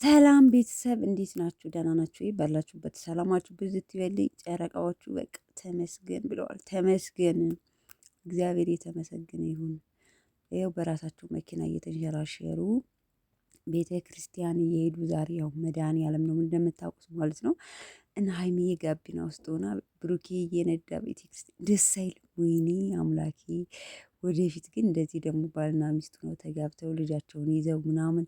ሰላም ቤተሰብ እንዴት ናችሁ? ደህና ናችሁ? ባላችሁበት ሰላማችሁ ብዝት ይበልኝ። ጨረቃዎቹ በቃ ተመስገን ብለዋል። ተመስገን እግዚአብሔር የተመሰገነ ይሁን። ይኸው በራሳቸው መኪና እየተንሸራሸሩ ቤተ ክርስቲያን እየሄዱ ዛሬ ያው መድኃኔዓለም ነው እንደምታውቁት ማለት ነው። እና ሀይሚዬ ጋቢና ውስጥ ሆና ብሩኬ እየነዳ ቤተ ክርስቲያን ደስ አይልም? ወይኔ አምላኬ። ወደፊት ግን እንደዚህ ደግሞ ባልና ሚስት ነው ተጋብተው ልጃቸውን ይዘው ምናምን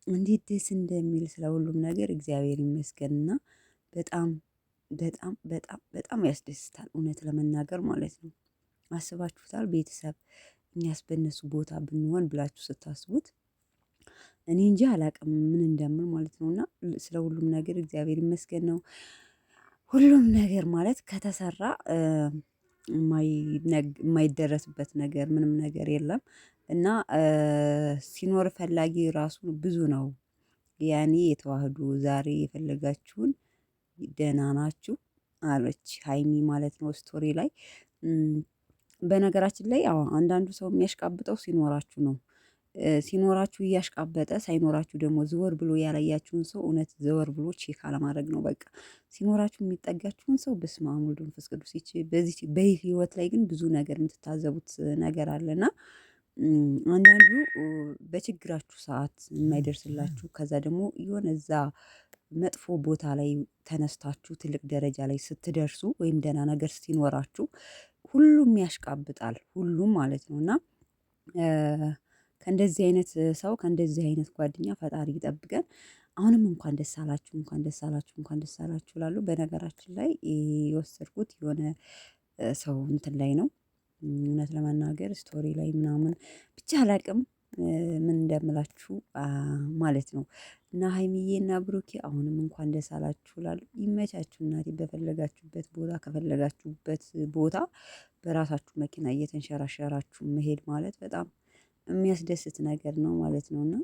እንዴት ደስ እንደሚል ስለ ሁሉም ነገር እግዚአብሔር ይመስገንና በጣም በጣም በጣም በጣም ያስደስታል። እውነት ለመናገር ማለት ነው። አስባችሁታል? ቤተሰብ እኛስ በእነሱ ቦታ ብንሆን ብላችሁ ስታስቡት እኔ እንጂ አላቅም ምን እንደምል ማለት ነው። እና ስለ ሁሉም ነገር እግዚአብሔር ይመስገን ነው። ሁሉም ነገር ማለት ከተሰራ የማይደረስበት ነገር ምንም ነገር የለም። እና ሲኖር ፈላጊ ራሱ ብዙ ነው። ያኔ የተዋህዶ ዛሬ የፈለጋችሁን ደህና ናችሁ አለች ሀይሚ ማለት ነው ስቶሪ ላይ። በነገራችን ላይ አዎ አንዳንዱ ሰው የሚያሽቃብጠው ሲኖራችሁ ነው። ሲኖራችሁ እያሽቃበጠ ሳይኖራችሁ ደግሞ ዘወር ብሎ ያላያችሁን ሰው እውነት ዘወር ብሎ ቼክ አለማድረግ ነው። በቃ ሲኖራችሁ የሚጠጋችሁን ሰው በስመ አብ ወወልድ ወመንፈስ ቅዱስ። በዚህ በህይወት ላይ ግን ብዙ ነገር የምትታዘቡት ነገር አለና አንዳንዱ በችግራችሁ ሰዓት የማይደርስላችሁ ከዛ ደግሞ የሆነ እዛ መጥፎ ቦታ ላይ ተነስታችሁ ትልቅ ደረጃ ላይ ስትደርሱ ወይም ደህና ነገር ሲኖራችሁ ሁሉም ያሽቃብጣል ሁሉም ማለት ነው። እና ከእንደዚህ አይነት ሰው ከእንደዚህ አይነት ጓደኛ ፈጣሪ ይጠብቀን። አሁንም እንኳን ደስ አላችሁ እንኳን ደስ አላችሁ እንኳን ደስ አላችሁ እላለሁ። በነገራችን ላይ የወሰድኩት የሆነ ሰው እንትን ላይ ነው እውነት ለመናገር ስቶሪ ላይ ምናምን ብቻ አላቅም ምን እንደምላችሁ ማለት ነው። እና ሀይሚዬና ብሩኬ አሁንም እንኳን ደስ አላችሁ እላለሁ። ይመቻችሁ እናቴ። በፈለጋችሁበት ቦታ ከፈለጋችሁበት ቦታ በራሳችሁ መኪና እየተንሸራሸራችሁ መሄድ ማለት በጣም የሚያስደስት ነገር ነው ማለት ነው። እና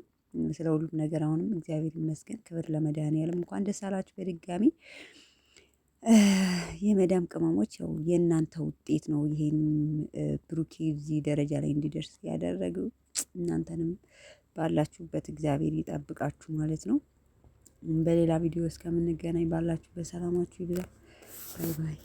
ስለ ሁሉም ነገር አሁንም እግዚአብሔር ይመስገን። ክብር ለመድኃኔዓለም። እንኳን ደስ አላችሁ በድጋሚ። የመዳም ቅመሞች ያው የእናንተ ውጤት ነው ይሄን ብሩኬ እዚህ ደረጃ ላይ እንዲደርስ ያደረገው። እናንተንም ባላችሁበት እግዚአብሔር ይጠብቃችሁ ማለት ነው። በሌላ ቪዲዮ እስከምንገናኝ ባላችሁበት ሰላማችሁ ይብዛ። ባይ ባይ።